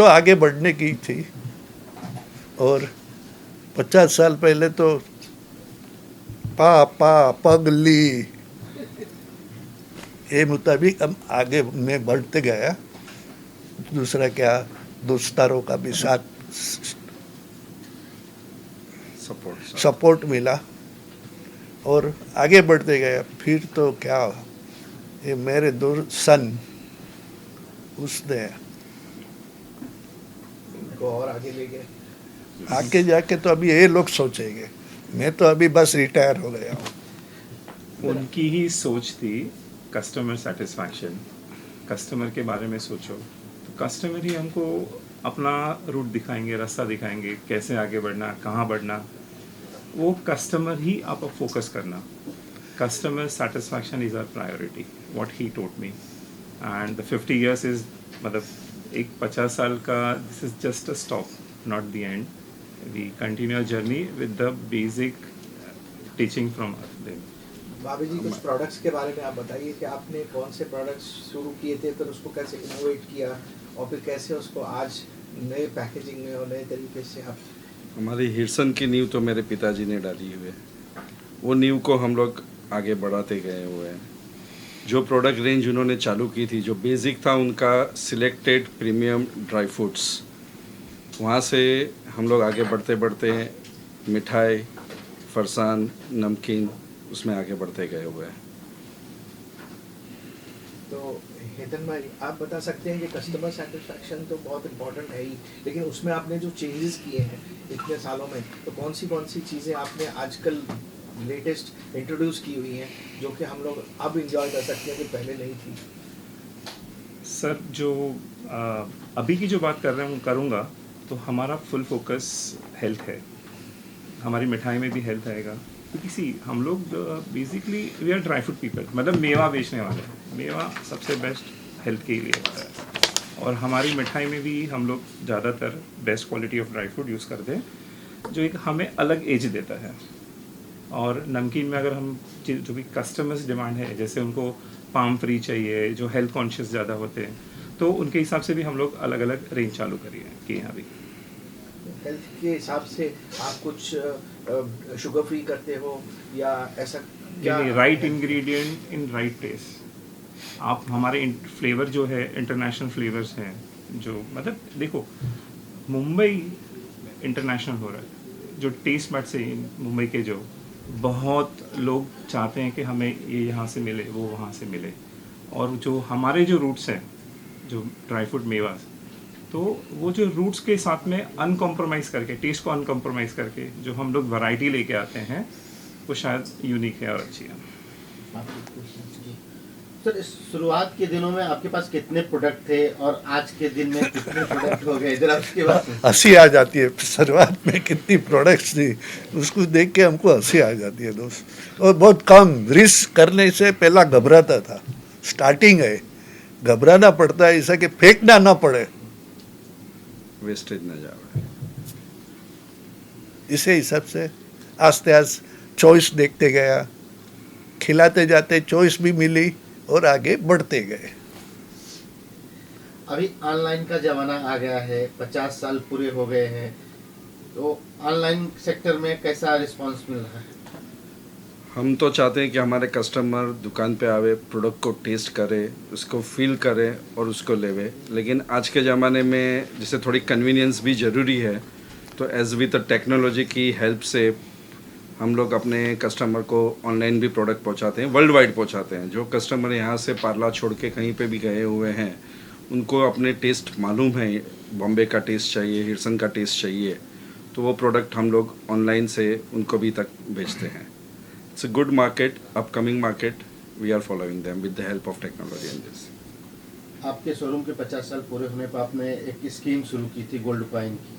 तो आगे बढ़ने की थी, और 50 साल पहले तो पापा पगली ये मुताबिक हम आगे में बढ़ते गया। दूसरा क्या, दोस्तारों का भी साथ सपोर्ट मिला और आगे बढ़ते गया। फिर तो क्या, ये मेरे दोस्त सन उसने को और आगे ले गए। आगे जाके तो अभी ये लोग सोचेंगे, मैं तो अभी बस रिटायर हो गया हूँ। उनकी ही सोच थी कस्टमर सेटिस्फैक्शन, कस्टमर के बारे में सोचो तो कस्टमर ही हमको अपना रूट दिखाएंगे, रास्ता दिखाएंगे, कैसे आगे बढ़ना, कहाँ बढ़ना, वो कस्टमर ही आप फोकस करना। Customer satisfaction is our priority, what he told me. And the 50 years is, मतलब एक 50 साल का, this is just a stop, not the end. We continue journey with the basic teaching from them. भाभी जी, कुछ products के बारे में आप बताइए कि आपने कौन से प्रोडक्ट्स शुरू किए थे, फिर उसको कैसे इनोवेट किया और फिर कैसे उसको आज नए पैकेजिंग में और नए तरीके से आप। हमारी हिरसन की नींव तो मेरे पिताजी ने डाली हुई है, वो नींव को हम लोग आगे बढ़ाते गए हुए हैं। जो प्रोडक्ट रेंज उन्होंने चालू की थी, जो बेसिक था उनका सिलेक्टेड प्रीमियम ड्राई फ्रूट्स, वहाँ से हम लोग आगे बढ़ते बढ़ते मिठाई, फरसान, नमकीन, उसमें आगे बढ़ते गए हुए हैं। तो हेतन भाई, आप बता सकते हैं कि कस्टमर सेटिस्फैक्शन तो बहुत इम्पोर्टेंट है ही, लेकिन उसमें आपने जो चेंजेस किए हैं इतने सालों में, तो कौन सी चीज़ें आपने आजकल लेटेस्ट इंट्रोड्यूस की हुई हैं जो कि हम लोग अब इंजॉय कर सकते हैं जो पहले नहीं थी। सर, जो अभी की जो बात कर रहे हूँ करूँगा, तो हमारा फुल फोकस हेल्थ है। हमारी मिठाई में भी हेल्थ आएगा, क्योंकि सी हम लोग basically we are dry fruit people, मतलब मेवा बेचने वाले हैं। मेवा सबसे बेस्ट हेल्थ के लिए होता है, और हमारी मिठाई में भी हम लोग ज़्यादातर best quality of dry fruit use करते हैं, जो एक हमें अलग एज देता है। और नमकीन में अगर हम जो भी कस्टमर्स डिमांड है, जैसे उनको पाम फ्री चाहिए, जो हेल्थ कॉन्शियस ज़्यादा होते हैं, तो उनके हिसाब से भी हम लोग अलग अलग रेंज चालू किए हैं अभी। हेल्थ के हिसाब से आप कुछ शुगर फ्री करते हो या ऐसा क्या? Right ingredient in right taste. आप हमारे फ्लेवर जो है इंटरनेशनल फ्लेवर्स हैं, जो मतलब देखो मुंबई इंटरनेशनल हो रहा है, जो टेस्ट बड से मुंबई के जो बहुत लोग चाहते हैं कि हमें ये यहाँ से मिले, वो वहाँ से मिले। और जो हमारे जो रूट्स हैं, जो ड्राई फ्रूट मेवा, तो वो जो रूट्स के साथ में अनकॉम्प्रोमाइज़ करके, टेस्ट को अनकॉम्प्रोमाइज़ करके जो हम लोग वैरायटी लेके आते हैं, वो शायद यूनिक है और अच्छी है। सर, इस शुरुआत के दिनों में आपके पास कितने प्रोडक्ट थे और आज के दिन में कितने प्रोडक्ट हो गए, जरा उसके बाद। हंसी आ जाती है, शुरुआत में कितनी प्रोडक्ट्स थी उसको देख के हमको हंसी आ जाती है दोस्त। और बहुत कम रिस्क करने से पहला घबराता था, स्टार्टिंग है, घबराना पड़ता है ऐसा कि फेंकना ना पड़े, वेस्टेज न जाए। इसे हिसाब से आस्ते आस्ते चॉइस देखते गया, खिलाते जाते चॉइस भी मिली और आगे बढ़ते गए। अभी ऑनलाइन का ज़माना आ गया है, 50 साल पूरे हो गए हैं, तो ऑनलाइन सेक्टर में कैसा रिस्पांस मिल रहा है? हम तो चाहते हैं कि हमारे कस्टमर दुकान पे आवे, प्रोडक्ट को टेस्ट करे, उसको फील करे और उसको लेवे। लेकिन आज के ज़माने में जैसे थोड़ी कन्वीनियंस भी ज़रूरी है, तो एज विद द टेक्नोलॉजी की हेल्प से हम लोग अपने कस्टमर को ऑनलाइन भी प्रोडक्ट पहुंचाते हैं, वर्ल्ड वाइड पहुंचाते हैं। जो कस्टमर यहाँ से पार्ला छोड़ के कहीं पे भी गए हुए हैं, उनको अपने टेस्ट मालूम है, बॉम्बे का टेस्ट चाहिए, हिरसन का टेस्ट चाहिए, तो वो प्रोडक्ट हम लोग ऑनलाइन से उनको भी तक बेचते हैं। It's a good market, upcoming market, we are following them with the help of technology in this. आपके शोरूम के 50 साल पूरे होने पर आपने एक स्कीम शुरू की थी गोल्ड कॉइन की।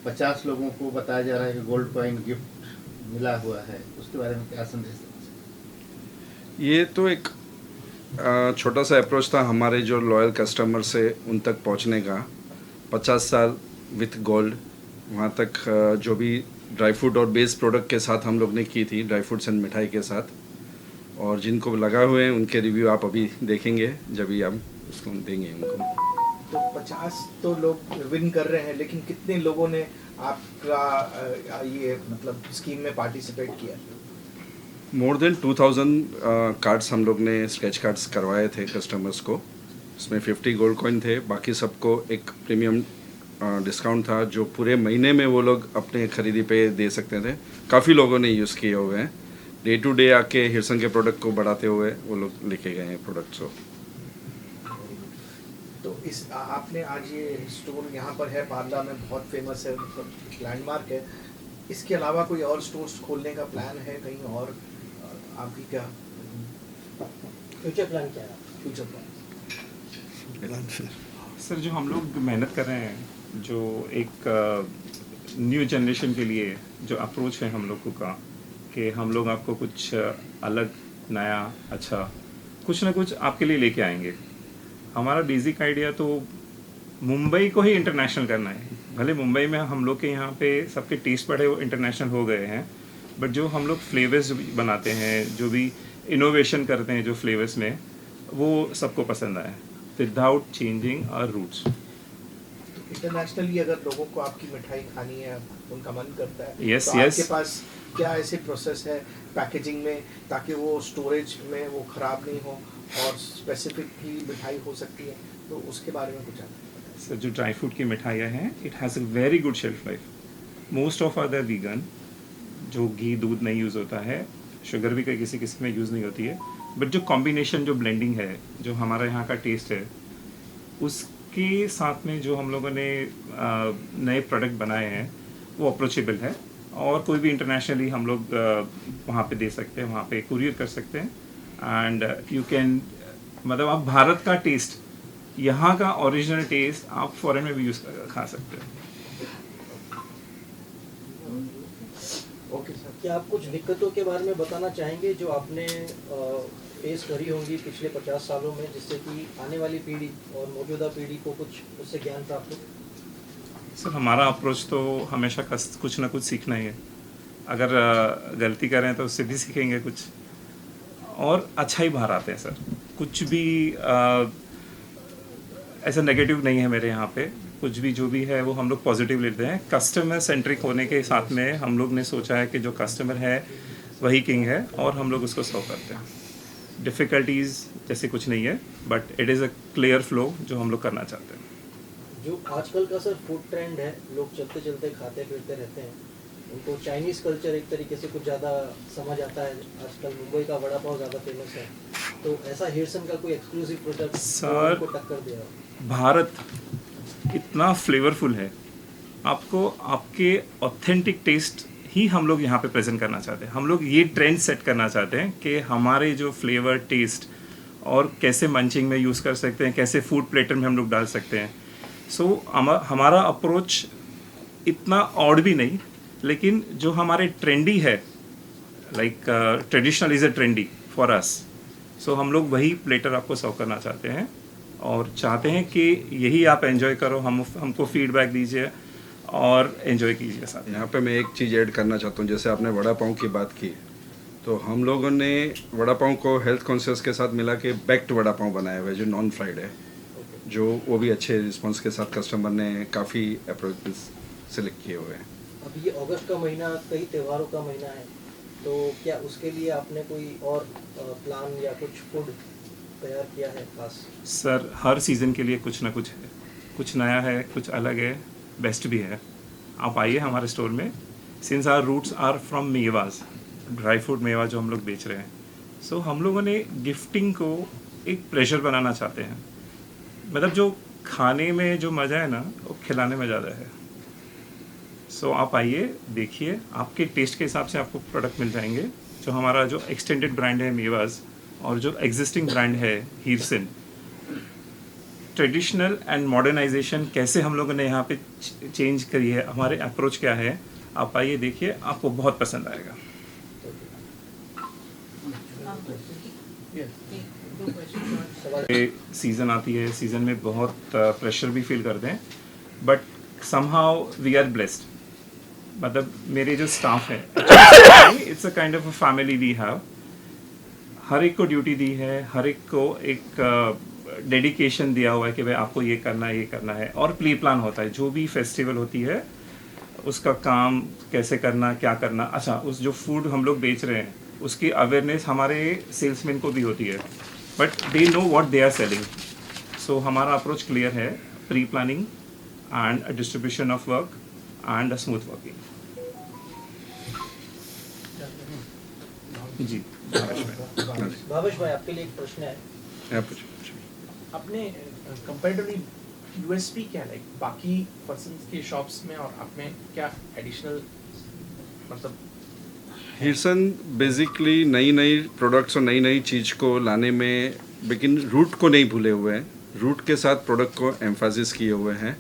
50 लोगों को बताया जा रहा है कि गोल्ड कॉइन गिफ्ट मिला हुआ है, उसके बारे में क्या संदेश देना? ये तो एक छोटा सा अप्रोच था हमारे जो लॉयल कस्टमर से उन तक पहुंचने का। 50 साल विथ गोल्ड, वहाँ तक जो भी ड्राई फ्रूट और बेस प्रोडक्ट के साथ हम लोग ने की थी, ड्राई फ्रूट्स एंड मिठाई के साथ। और जिनको लगा हुए हैं उनके रिव्यू आप अभी देखेंगे जब भी हम उसको देंगे उनको। तो 50 तो लोग विन कर रहे हैं, लेकिन कितने लोगों ने आपका ये मतलब स्कीम में पार्टिसिपेट किया? मोर देन 2000 कार्ड्स हम लोग ने स्क्रैच कार्ड्स करवाए थे कस्टमर्स को। उसमें 50 गोल्ड कॉइन थे, बाकी सबको एक प्रीमियम डिस्काउंट था जो पूरे महीने में वो लोग अपने खरीदी पे दे सकते थे। काफ़ी लोगों ने यूज़ किए हुए हैं। डे टू डे आके हिरसन के प्रोडक्ट को बढ़ाते हुए वो लोग लेके गए हैं प्रोडक्ट्स को। तो इस आपने आज ये स्टोर यहाँ पर है बांद्रा में, बहुत फेमस है, मतलब लैंडमार्क है। इसके अलावा कोई और स्टोर्स खोलने का प्लान है कहीं और? आपकी क्या फ्यूचर प्लान क्या है? Future plan? सर जो हम लोग मेहनत कर रहे हैं, जो एक न्यू जनरेशन के लिए जो अप्रोच है हम लोगों का, कि हम लोग आपको कुछ अलग, नया, अच्छा कुछ ना कुछ आपके लिए लेके आएंगे। हमारा बेसिक आइडिया तो मुंबई को ही इंटरनेशनल करना है। भले मुंबई में हम लोग के यहाँ पे सबके टेस्ट पड़े वो इंटरनेशनल हो गए हैं, बट जो हम लोग फ्लेवर्स बनाते हैं, जो भी इनोवेशन करते हैं जो फ्लेवर्स में, वो सबको पसंद आए without changing our roots. Internationally अगर लोगों को आपकी मिठाई खानी है, उनका मन करता है, Yes, तो yes. आपके पास क्या ऐसे प्रोसेस है पैकेजिंग में, ताकि वो स्टोरेज में वो खराब नहीं हो और स्पेसिफिक भी मिठाई हो सकती है, तो उसके बारे में कुछ आप सर जो ड्राई फ्रूट की मिठाइयाँ हैं, it has a very good shelf life. Most of other vegan, जो घी दूध नहीं यूज़ होता है, शुगर भी किसी किसी में यूज़ नहीं होती है, बट जो कॉम्बिनेशन, जो ब्लेंडिंग है, जो हमारा यहाँ का टेस्ट है, उसके साथ में जो हम लोगों ने नए प्रोडक्ट बनाए हैं, वो अप्रोचेबल है और कोई भी इंटरनेशनली हम लोग वहाँ पे दे सकते हैं, वहाँ पे कुरियर कर सकते हैं। एंड यू कैन, मतलब आप भारत का टेस्ट, यहाँ का ओरिजिनल टेस्ट आप फॉरेन में भी यूज़ खा सकते हैं। Okay sir. क्या आप कुछ दिक्कतों के बारे में बताना चाहेंगे जो आपने फेस करी होंगी पिछले 50 सालों में, जिससे कि आने वाली पीढ़ी और मौजूदा पीढ़ी को कुछ उससे ज्ञान प्राप्त हो? सर हमारा अप्रोच तो हमेशा कुछ ना कुछ सीखना ही है। अगर गलती करें तो उससे भी सीखेंगे कुछ, और अच्छा ही बाहर आते हैं सर। कुछ भी ऐसा नेगेटिव नहीं है मेरे यहाँ पे। कुछ भी जो भी है वो हम लोग पॉजिटिव लेते हैं। कस्टमर सेंट्रिक होने के साथ में हम लोग ने सोचा है कि जो कस्टमर है वही किंग है, और हम लोग उसको सर्व करते हैं। डिफ़िकल्टीज़ जैसे कुछ नहीं है, but it is a clear flow जो हम लोग करना चाहते हैं। जो आजकल का सर फूड ट्रेंड है, लोग चलते चलते खाते फिरते रहते हैं, उनको चाइनीज़ कल्चर एक तरीके से कुछ ज़्यादा समझ आता है। आजकल मुंबई का वड़ा पाव ज़्यादा फेमस है, तो ऐसा हिरसन का कोई एक्सक्लूसिव प्रोडक्ट सर, उनको टक्कर दे रहा हो? भारत इतना फ्लेवरफुल है, आपको आपके ऑथेंटिक टेस्ट ही हम लोग यहाँ पे प्रेजेंट करना चाहते हैं। हम लोग ये ट्रेंड सेट करना चाहते हैं कि हमारे जो फ्लेवर, टेस्ट और कैसे मंचिंग में यूज़ कर सकते हैं, कैसे फूड प्लेटर में हम लोग डाल सकते हैं। सो हमारा अप्रोच इतना ऑड भी नहीं, लेकिन जो हमारे ट्रेंडी है, like traditional is a trendy for us. So हम लोग वही प्लेटर आपको सर्व करना चाहते हैं, और चाहते हैं कि यही आप एंजॉय करो, हमको फीडबैक दीजिए और एंजॉय कीजिए साथ। यहाँ पे मैं एक चीज़ ऐड करना चाहता हूँ। जैसे आपने वड़ा पाव की बात की, तो हम लोगों ने वड़ा पाव को हेल्थ कॉन्शियस के साथ मिला के बेक्ड वड़ा पाव बनाया हुआ है, जो नॉन फ्राइड है, जो वो भी अच्छे रिस्पॉन्स के साथ कस्टमर ने काफ़ी अप्रोच सेलेक्ट किए हुए हैं। अभी ये अगस्त का महीना कई त्योहारों का महीना है, तो क्या उसके लिए आपने कोई और प्लान या कुछ फूड तैयार किया है खास? सर हर सीज़न के लिए कुछ ना कुछ है, कुछ नया है, कुछ अलग है, बेस्ट भी है। आप आइए हमारे स्टोर में। Since our roots are from मेवाज, ड्राई फ्रूट मेवा जो हम लोग बेच रहे हैं, सो हम लोगों ने गिफ्टिंग को एक प्रेशर बनाना चाहते हैं। मतलब जो खाने में जो मज़ा है ना, वो खिलाने में ज़्यादा है। सो आप आइए, देखिए, आपके टेस्ट के हिसाब से आपको प्रोडक्ट मिल जाएंगे। जो हमारा जो एक्सटेंडेड ब्रांड है मेवाज, और जो एग्जिस्टिंग ब्रांड है हीरसन, ट्रेडिशनल एंड मॉडर्नाइजेशन कैसे हम लोगों ने यहाँ पे चेंज करी है, हमारे अप्रोच क्या है, आप आइए देखिए, आपको बहुत पसंद आएगा। सीज़न आती है, सीज़न में बहुत प्रेशर भी फील करते हैं, but somehow we are blessed. मतलब मेरे जो स्टाफ है, it's a kind of a family we have. हर एक को ड्यूटी दी है, हर एक को एक डेडिकेशन दिया हुआ है कि भाई आपको ये करना है और प्री प्लान होता है। जो भी फेस्टिवल होती है उसका काम कैसे करना, क्या करना। अच्छा, उस जो फूड हम लोग बेच रहे हैं उसकी अवेयरनेस हमारे सेल्समैन को भी होती है, but they know what they are selling. So हमारा अप्रोच क्लियर है, pre planning and distribution of work and smooth working. जी भावेश भाई, आपके लिए एक प्रश्न है। आप पूछो। अपने कंपैरेटिवली यूएसपी क्या है, बाकी पर्सन्स के शॉप्स में और आप में क्या एडिशनल, मतलब हिरसन बेसिकली नई नई प्रोडक्ट्स और नई नई चीज़ को लाने में, लेकिन रूट को नहीं भूले हुए हैं, रूट के साथ प्रोडक्ट को एम्फासिस किए हुए हैं।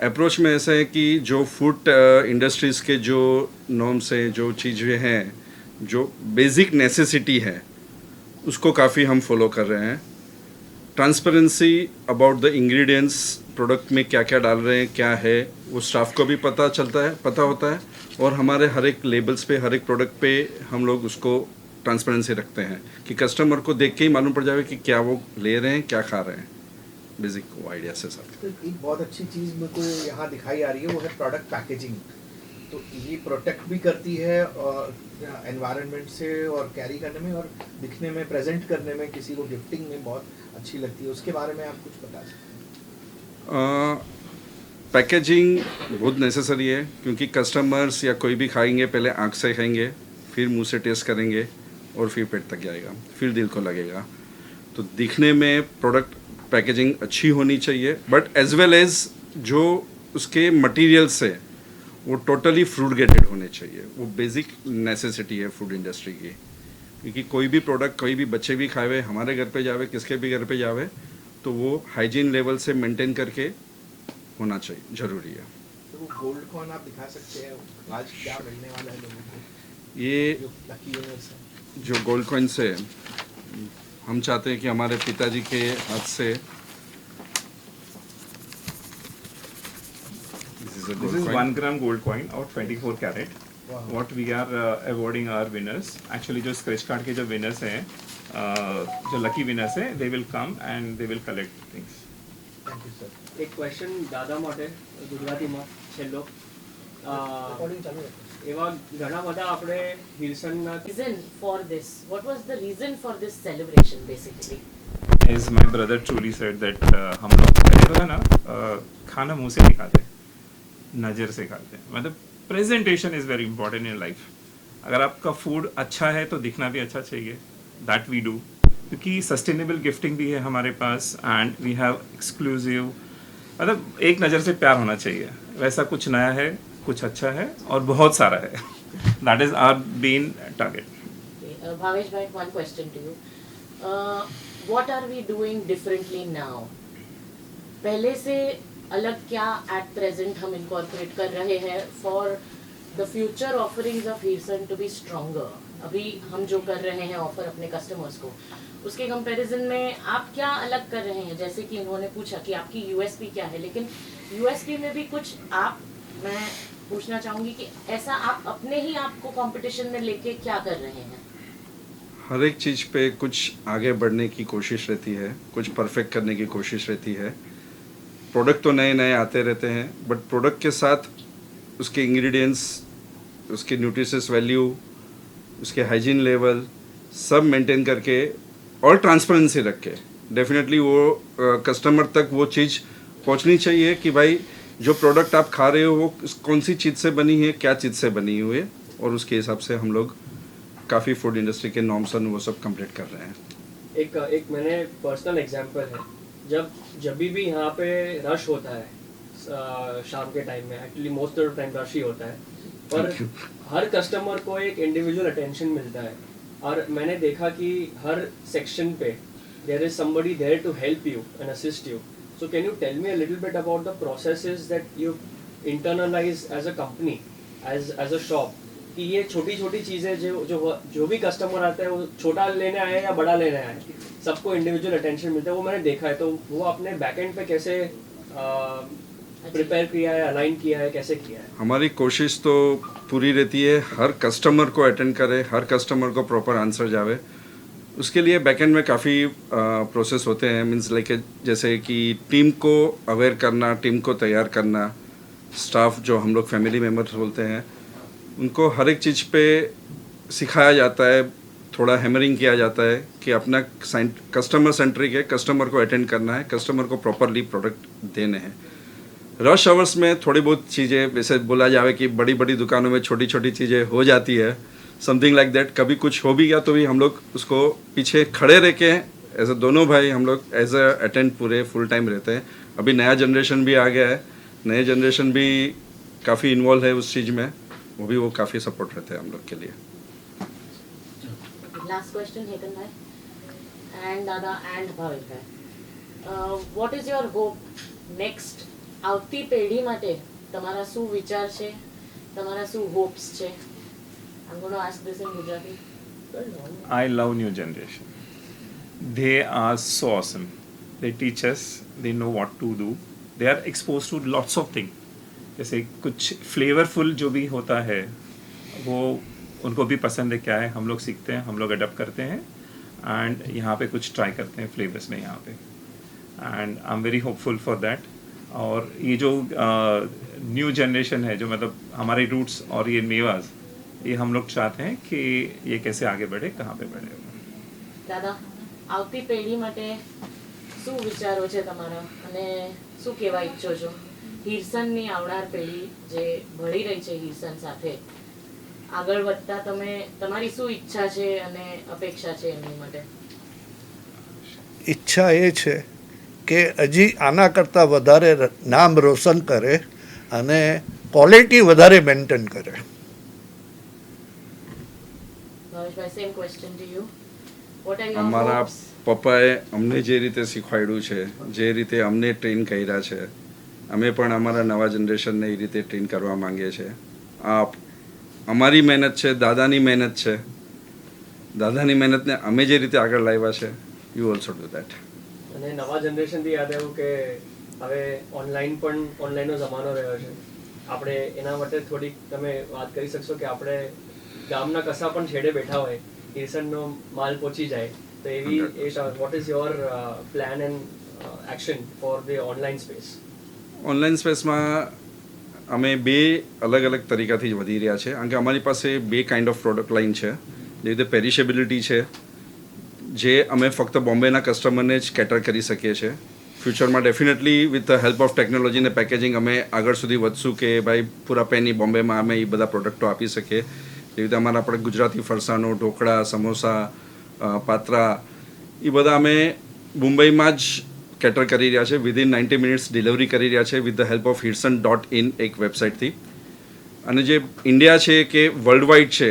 अप्रोच में ऐसा है कि जो फूड इंडस्ट्रीज़ के जो नॉर्म्स हैं, जो चीज़ें हैं, जो बेसिक नेसेसिटी है, उसको काफ़ी हम फॉलो कर रहे हैं। Transparency about the ingredients, product में क्या क्या डाल रहे हैं, क्या है, वो स्टाफ को भी पता होता है और हमारे हर एक लेबल्स पे, हर एक प्रोडक्ट पे हम लोग उसको ट्रांसपेरेंसी रखते हैं कि कस्टमर को देख के ही मालूम पड़ जाए कि क्या वो ले रहे हैं, क्या खा रहे हैं। बेसिक आइडिया से सर। तो एक बहुत अच्छी चीज़ मेरे को यहाँ दिखाई आ रही है, वो है प्रोडक्ट पैकेजिंग। तो ये प्रोटेक्ट भी करती है और एनवायरनमेंट से और कैरी करने में और दिखने में, प्रेजेंट करने में, किसी को गिफ्टिंग में बहुत अच्छी लगती है। उसके बारे में आप कुछ बता सकते हैं? पैकेजिंग बहुत नेसेसरी है, क्योंकि कस्टमर्स या कोई भी खाएंगे, पहले आँख से खाएंगे, फिर मुंह से टेस्ट करेंगे और फिर पेट तक जाएगा, फिर दिल को लगेगा। तो दिखने में प्रोडक्ट पैकेजिंग अच्छी होनी चाहिए, बट एज वेल एज जो उसके मटेरियल्स है वो टोटली फ्रूट ग्रेडेड होने चाहिए। वो बेसिक नेसेसिटी है फूड इंडस्ट्री की, क्योंकि कोई भी प्रोडक्ट कोई भी बच्चे भी खावे, हमारे घर पे जावे, किसके भी घर पे जावे, तो वो हाइजीन लेवल से मेंटेन करके होना चाहिए, ज़रूरी है। तो वो गोल्ड कॉइन आप दिखा सकते हैं, आज क्या मिलने वाला है लोगों को? ये जो लकी विनर्स है, जो गोल्ड कॉइन्स है, हम चाहते हैं कि हमारे पिताजी के हाथ से This is 1 gram gold coin or 24 carat. Wow. What we are awarding our winners. Actually, जो scratch card के जो winners हैं, जो lucky winners हैं, they will come and they will collect things. Thank you sir. એક question દાદા માટે ગુજરાતીમાં છેલ્લો रिकॉर्डिंग चालू है। એવા ઘણા બધા આપણે હિલસનના reason for this? What was the reason for this celebration basically? As my brother truly said that हम लोग पहले तो है ना खाना मुंह से नहीं खाते, नज़र से खाते हैं। मतलब presentation is very important in life. अगर आपका फूड अच्छा है तो दिखना भी अच्छा चाहिए, दैट वी डू, क्योंकि सस्टेनेबल गिफ्टिंग भी है हमारे पास एंड वी हैव एक्सक्लूसिव, मतलब एक नज़र से प्यार होना चाहिए। वैसा कुछ नया है, कुछ अच्छा है और बहुत सारा है। That is our main target. Okay, Bhavesh bhai, one question to you. What are we doing differently now? पहले से अलग क्या at present हम incorporate कर रहे हैं for the future offerings of Hirsan to be stronger? अभी हम जो कर रहे हैं ऑफर अपने कस्टमर्स को, उसके कंपैरिजन में आप क्या अलग कर रहे हैं? जैसे कि इन्होंने पूछा कि आपकी यूएसपी क्या है, लेकिन यूएसपी में भी कुछ आप, मैं पूछना चाहूँगी कि ऐसा आप अपने ही आप को कंपटीशन में लेके क्या कर रहे हैं? हर एक चीज़ पे कुछ आगे बढ़ने की कोशिश रहती है, कुछ परफेक्ट करने की कोशिश रहती है। प्रोडक्ट तो नए नए आते रहते हैं, बट प्रोडक्ट के साथ उसके इंग्रेडिएंट्स, उसके न्यूट्रिशियस वैल्यू, उसके हाइजीन लेवल सब मेंटेन करके और ट्रांसपेरेंसी रख के डेफिनेटली वो कस्टमर तक वो चीज़ पहुंचनी चाहिए कि भाई जो प्रोडक्ट आप खा रहे हो वो कौन सी चीज़ से बनी है, क्या चीज़ से बनी हुई है, और उसके हिसाब से हम लोग काफ़ी फूड इंडस्ट्री के नॉर्म्स वो सब कंप्लीट कर रहे हैं। एक मैंने पर्सनल एग्जांपल है, जब भी यहाँ पे रश होता है शाम के टाइम में, actually most of time rush ही होता है, और हर कस्टमर को एक इंडिविजुअल अटेंशन मिलता है। और मैंने देखा कि हर सेक्शन पे there is somebody there to help you and assist you. So can you tell me a little bit about the processes that you internalise as a company, as a shop, कि ये छोटी छोटी चीज़ें जो भी customer आता है, वो छोटा लेने आए या बड़ा लेने आए, सबको इंडिविजुअल अटेंशन मिलता है, वो मैंने देखा है। तो वो अपने बैकएंड पे कैसे प्रिपेयर किया है, अलाइन किया है, कैसे किया है? हमारी कोशिश तो पूरी रहती है हर कस्टमर को अटेंड करे, हर कस्टमर को प्रॉपर आंसर जावे। उसके लिए बैकएंड में काफ़ी प्रोसेस होते हैं, मीन्स लाइक जैसे कि टीम को अवेयर करना, टीम को तैयार करना, स्टाफ जो हम लोग फैमिली मेम्बर्स बोलते हैं उनको हर एक चीज़ पे सिखाया जाता है, थोड़ा हैमरिंग किया जाता है कि अपना कस्टमर सेंट्रिक है, कस्टमर को अटेंड करना है, कस्टमर को प्रॉपरली प्रोडक्ट देने हैं। रश आवर्स में थोड़ी बहुत चीज़ें, वैसे बोला जाए कि बड़ी बड़ी दुकानों में छोटी छोटी चीज़ें हो जाती है, समथिंग लाइक दैट। कभी कुछ हो भी गया तो भी हम लोग उसको पीछे खड़े रह के एज अ दोनों भाई हम लोग एज अ अटेंड पूरे फुल टाइम रहते हैं। अभी नया जनरेशन भी आ गया है, नए जनरेशन भी काफ़ी इन्वॉल्व है उस चीज़ में, वो काफ़ी सपोर्ट रहते हैं हम लोग के लिए। Last question, Hetan bhai, and Dada and Bhavik bhai. What is your hope next? આવતી પેઢી માટે તમારા શું વિચાર છે, તમારા શું હોપ્સ છે? I'm going to ask this in Gujarati. I love new generation. They are so awesome. They teach us, they know what to do. They are exposed to lots of things. जैसे कुछ flavourful जो भी होता है वो उनको भी पसंद है क्या है, हम लोग सीखते हैं, हम लोग अडॉप्ट करते हैं एंड यहाँ पे कुछ ट्राई करते हैं फ्लेवर्स में यहाँ पे, and I am very hopeful for that. और ये जो न्यू जनरेशन है, जो मतलब हमारे रूट्स और ये मेवाज, ये हम लोग चाहते हैं कि ये कैसे आगे बढ़े, कहाँ पे बढ़े। દાદા, આવતી પેઢી માટે શું વિચારો છે તમારા અને શું કહેવા ઈચ્છો છો? હિરસનની આવનાર પેઢી જે ભળી રહી છે હિરસન સાથે, આગળ વધતા તમે તમારી શું ઈચ્છા છે અને અપેક્ષા છે એમની માટે? ઈચ્છા એ છે કે હજી આના કરતાં વધારે નામ રોશન કરે અને ક્વોલિટી વધારે મેન્ટેન કરે. Bhaveshbhai, same question to you. What are your અમારા હોપ્સ? પપ્પાએ અમને જે રીતે શીખવાડ્યું છે, જે રીતે અમને ટ્રેન કર્યા છે, અમે પણ અમારા નવા જનરેશનને એ રીતે ટ્રેન કરવા માંગીએ છીએ. આ અમારી મહેનત છે, દાદાની મહેનત છે. દાદાની મહેનતને અમે જે રીતે આગળ લાવ્યા છે, યુ ઓલ્સો ડુ દેટ. અને નવા જનરેશનથી યાદ આવ્યું કે હવે ઓનલાઈનનો જમાનો રહ્યો છે, આપણે એના માટે થોડીક તમે વાત કરી શકશો કે આપણે ગામના કસા પણ છેડે બેઠા હોય, હિરસનનો માલ પહોંચી જાય, તો એવી what is your plan and action for the online space? Online સ્પેસમાં અમે બે અલગ અલગ તરીકાથી વધી રહ્યા છે, કારણ કે અમારી પાસે બે કાઇન્ડ ઓફ પ્રોડક્ટ લાઇન છે. જે રીતે પેરિશેબિલિટી છે, જે અમે ફક્ત બોમ્બેના કસ્ટમરને જ કેટર કરી શકીએ છીએ. ફ્યુચરમાં definitely with the help of technology અને પેકેજિંગ અમે આગળ સુધી વધશું કે ભાઈ પૂરા પેની બોમ્બેમાં અમે એ બધા પ્રોડક્ટો આપી શકીએ. જેવી રીતે અમારા આપણે ગુજરાતી ફરસાણો, ઢોકળા, સમોસા, પાત્રા, એ બધા અમે મુંબઈમાં જ કેટર કરી રહ્યા છે. વિધિન 90 મિનિટ્સ ડિલિવરી કરી રહ્યા છે with the help of hirsan.in એક વેબસાઇટથી. અને જે ઇન્ડિયા છે કે વર્લ્ડ વાઇડ છે,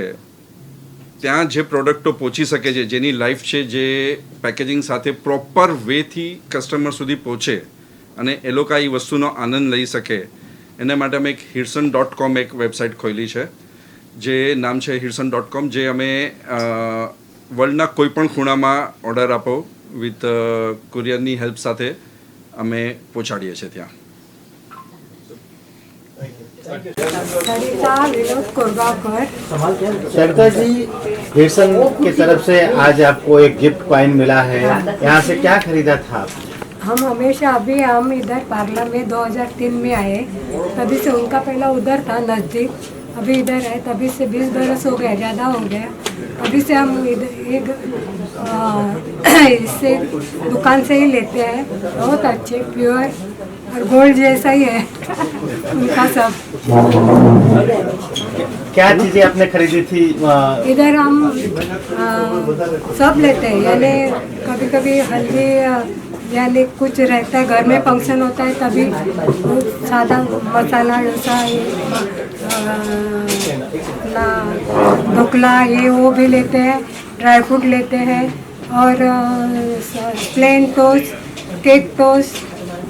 ત્યાં જે પ્રોડક્ટો પહોંચી શકે છે, જેની લાઈફ છે, જે પેકેજિંગ સાથે પ્રોપર વેથી કસ્ટમર સુધી પહોંચે અને એ લોકો એ વસ્તુનો આનંદ લઈ શકે, એના માટે અમે એક hirsan.com એક વેબસાઇટ ખોલી છે, જે નામ છે hirsan.com, જે અમે વર્લ્ડના કોઈ પણ ખૂણામાં ઓર્ડર આપો વિથ કુરિયરની હેલ્પ સાથે અમે પહોંચાડીએ છીએ ત્યાં. सरिता विनोद कोरगावकर. सरिता जी, हिरसन की तरफ से आज आपको एक गिफ्ट कॉइन मिला है, यहाँ से क्या खरीदा था आप? हम हमेशा अभी हम इधर पार्ला में 2003 में आए, तभी से उनका पहला उधर था नज़दीक, अभी इधर है, तभी से 20 बरस हो गया, ज़्यादा हो गया. अभी से हम इधर एक इससे दुकान से ही लेते हैं, बहुत अच्छे प्योर और गोल्ड जैसा ही है उनका सब. क्या चीजें आपने खरीदी थी? इधर हम सब लेते हैं, यानी कभी कभी हल्दी यानी कुछ रहता है, घर में फंक्शन होता है तभी सादा मसाला डोसा, ढोकला, ये वो भी लेते हैं, ड्राई फ्रूट लेते हैं, और प्लेन टोस्ट, केक टोस्ट,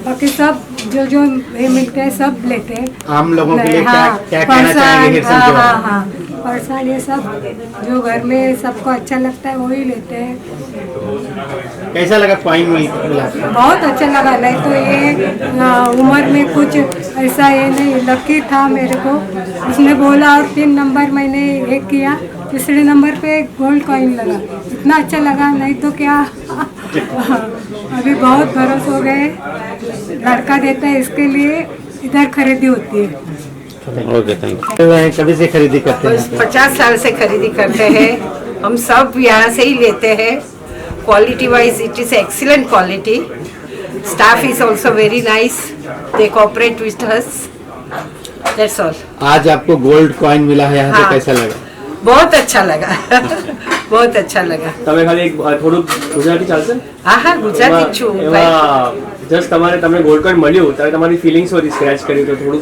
बाकी सब जो जो ये मिलते हैं सब लेते हैं. आम लोगों के लिए हाँ, क्या कहना चाहेंगे हिरसन के बारे में? हाँ, फरसान ये सब जो घर में सबको अच्छा लगता है वही लेते हैं. कैसा लगा कॉइन मिला? बहुत अच्छा लगा. नहीं तो ये उम्र में कुछ ऐसा ये नहीं, लकी था मेरे को, उसने बोला और 3 नंबर मैंने ये किया तीसरे नंबर पे गोल्ड कॉइन लगा, इतना अच्छा लगा, नहीं तो क्या अभी बहुत बरस हो गए, लड़का देता है इसके लिए इधर खरीदी होती है। Okay, thank you. कभी से खरीदी करते हैं? 50 साल से खरीदी करते हैं हम, सब यहाँ से ही लेते हैं। Quality wise it is excellent quality, staff is also very nice, they cooperate with us, that's all. आज आपको गोल्ड कॉइन मिला है यहाँ से, हाँ। कैसा लगा? बहुत अच्छा लगा बहुत अच्छा लगा। તમે ખાલી એક થોડું ગુજરાતી ચાલશે? હા હા, ગુજરાતી જ છું ભાઈ। જસ્ટ તમને ગોલ્ડ કોઈન મળ્યું ત્યારે તમારી ફિલિંગ્સ હોતી સ્ક્રેચ કર્યું તો થોડું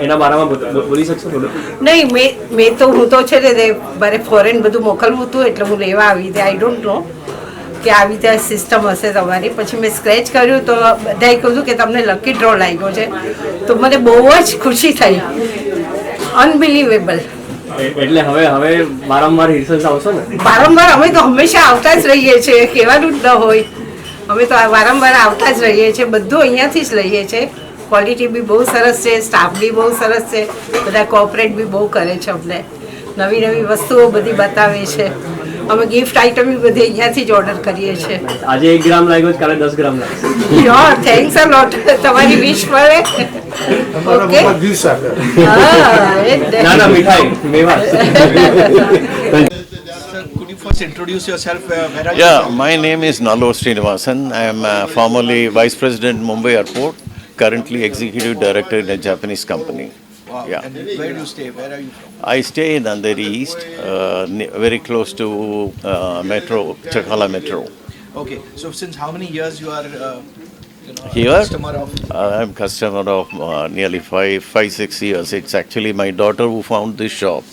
એના બારામાં બોલી શકશો થોડું? નહીં, મેં તો હું તો છે ને મારે ફોરેન બધું મોકલવું હતું એટલે હું લેવા આવી હતી, આઈ ડોન્ટ નો કે આવી રીતે સિસ્ટમ હશે તમારી। પછી મેં સ્ક્રેચ કર્યું તો બધાએ કહ્યું કે તમને લકી ડ્રો લાગ્યો છે, તો મને બહુ જ ખુશી થઈ, અનબિલીવેબલ। એટલે હવે વારંવાર રિસર્ચ આવશો ને? વારંવાર અમે તો હંમેશા આવતા જ રહીએ છીએ, કહેવાનું જ ન હોય, અમે તો વારંવાર આવતા જ રહીએ છીએ, બધું અહીંયાથી જ લઈએ છીએ। ક્વોલિટી બી બહુ સરસ છે, સ્ટાફ બી બહુ સરસ છે, બધા કોઓપરેટ બી બહુ કરે છે, અમને નવી નવી વસ્તુઓ બધી બતાવે છે, અમે ગિફ્ટ આઇટમ બી બધી અહીંયાથી જ ઓર્ડર કરીએ છીએ। આજે 1 ગ્રામ લાગ્યો છે, કાલે 10 ગ્રામ લાગશે। શ્યોર, થેન્ક્સ અ લોટ, તમારી વિશ મળે। ઓકે, ના ના, મીઠાઈ મેવા। Could you first introduce yourself? Where are you Yeah, from? my name is Nalo Srinivasan. I am formerly Vice President Mumbai Airport, currently Executive Director in a Japanese company. Wow. Yeah. And where do you stay? Where are you from? I stay in Andheri East, very close to Metro, Chakala Metro. Okay. So since how many years you are Here? customer of? I'm customer of nearly 5-6 years. It's actually my daughter who found this shop.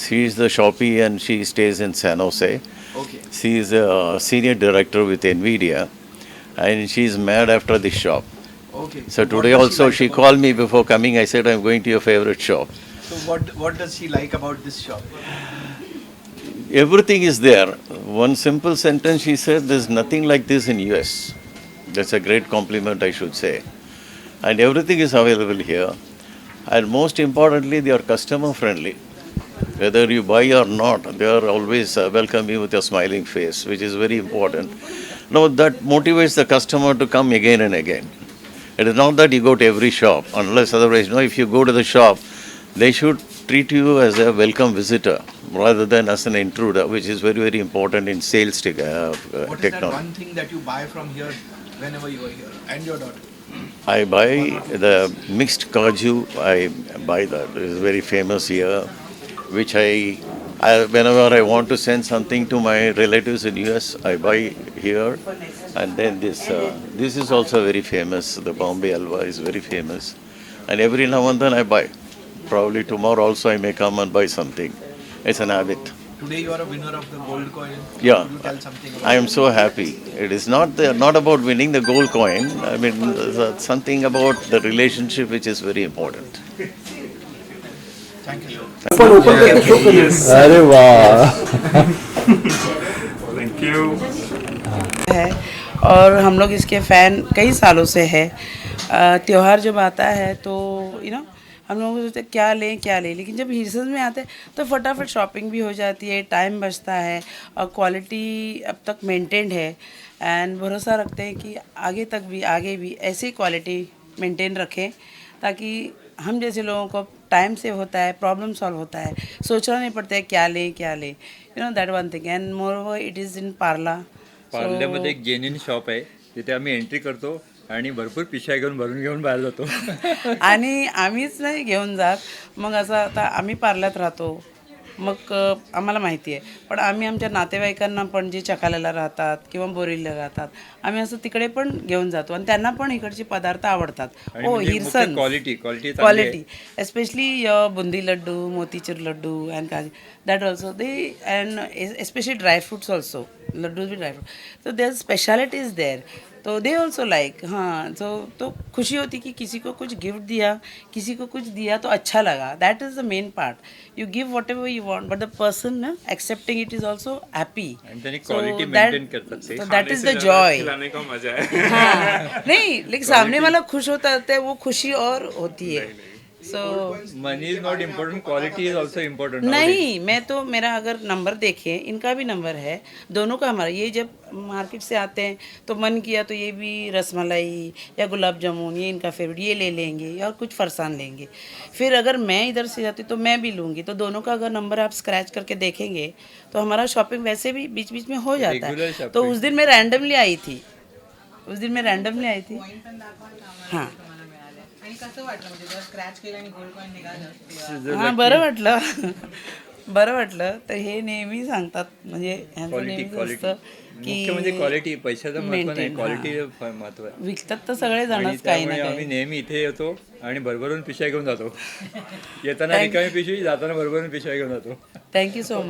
She is the shoppie and she stays in San Jose. Okay. She is a senior director with NVIDIA and she is mad after this shop. Okay. So today what does also like she about- called me before coming. I said I'm going to your favorite shop. So what does she like about this shop? Everything is there. One simple sentence she said, there's nothing like this in US. That's a great compliment, I should say. And everything is available here. And most importantly, they are customer friendly. Whether you buy or not, they are always welcome you with a smiling face, which is very important. Now that motivates the customer to come again and again. It is not that you go to every shop, unless otherwise, if you go to the shop, they should treat you as a welcome visitor rather than as an intruder, which is very, very important in sales What is that technology. one thing that you buy from here whenever you are here, and your daughter? I buy the mixed kaju, I buy that. It is very famous here, which I whenever I want to send something to my relatives in US, I buy here. And then this is also very famous. The Bombay Halwa is very famous. And every now and then I buy. Probably tomorrow also I may come and buy something. It's an habit. Today you are a winner of the gold coin. Yeah. Could you tell something about I am so happy. It is not about winning the gold coin. I mean, there's something about the relationship which is very important. Thank you. अरे वाह, thank you. है और हम लोग इसके fan कई सालों से है। त्योहार जब आता है तो हम लोग सोचते हैं क्या लें, लेकिन जब हिरसस में आते हैं तो फटाफट शॉपिंग भी हो जाती है, टाइम बचता है और क्वालिटी अब तक मेंटेन्ड है। एंड भरोसा रखते हैं कि आगे भी ऐसी क्वालिटी मेंटेन रखें ताकि हम जैसे लोगों को टाइम सेव होता है, प्रॉब्लम सॉल्व होता है, सोचना नहीं पड़ता है क्या लें that one thing. And more over it is in Parla. पार्ल्यामध्ये एक जेन्युइन शॉप आहे तिथे आम्ही एंट्री करतो आणि भरपूर पिशव्या घेऊन बाहेर जातो। आणि आम्हीच नाही घेऊन जात, मग असं आता आम्ही पार्ल्यात राहतो, मग आम्हाला माहिती आहे, पण आम्ही आमच्या नातेवाईकांना पण जे चकाल्याला राहतात किंवा बोरीला राहतात आम्ही असं तिकडे पण घेऊन जातो आणि त्यांना पण इकडचे पदार्थ आवडतात। आणि ओ म्हणजे हिरसन मुख्य quality quality especially boondi laddu, motichoor laddu and kaju that also they and especially dry fruits also, laddu भी ड्राई फ्रूट, तो देयर स्पेशलिटी इज़ देयर, तो दे ऑल्सो लाइक। हाँ, तो खुशी होती कि किसी को कुछ गिफ्ट दिया, किसी को कुछ दिया तो अच्छा लगा। That is the main part. You give what ever you want but the person accepting it is also happy. आणि त्यांनी क्वालिटी मेंटेन करतात ते। That is the Joy. खिलाने का मजा है। हाँ, नहीं लेकिन सामने वाला खुश होता है वो खुशी और होती है। So money is not important, quality is also important. नहीं, मैं तो मेरा अगर नंबर देखें, इनका भी नंबर है, दोनों का हमारा। ये जब मार्केट से आते हैं तो मन किया तो ये भी रसमलाई या गुलाब जामुन, ये इनका फेवरेट, ये ले लेंगे और कुछ फरसान लेंगे। फिर अगर मैं इधर से जाती तो मैं भी लूँगी। तो दोनों का अगर नंबर आप स्क्रैच करके देखेंगे तो हमारा शॉपिंग वैसे भी बीच बीच में हो जाता Regular है। shopping. तो उस दिन मैं रैंडमली आई थी, हाँ हां, बरं वाटलं. तर हे नेहमी सांगतात, म्हणजे ह्यांचं क्वालिटी नेहमीच क्वालिटी असतं मुख्य म्हणजे की क्वालिटी, पैशाचं महत्व नाही, maintain, क्वालिटी हां. महत्व आहे. विकतात तर सगळे आणि जणच काही ना त्यामुळे आम्ही काही. नेहमी इथे येतो आणि भरभरून पिशव्या घेऊन जातो. येताना Thank- रिकामी पिशवी, जाताना भरभरून पिशव्या घेऊन जातो. Thank you so much.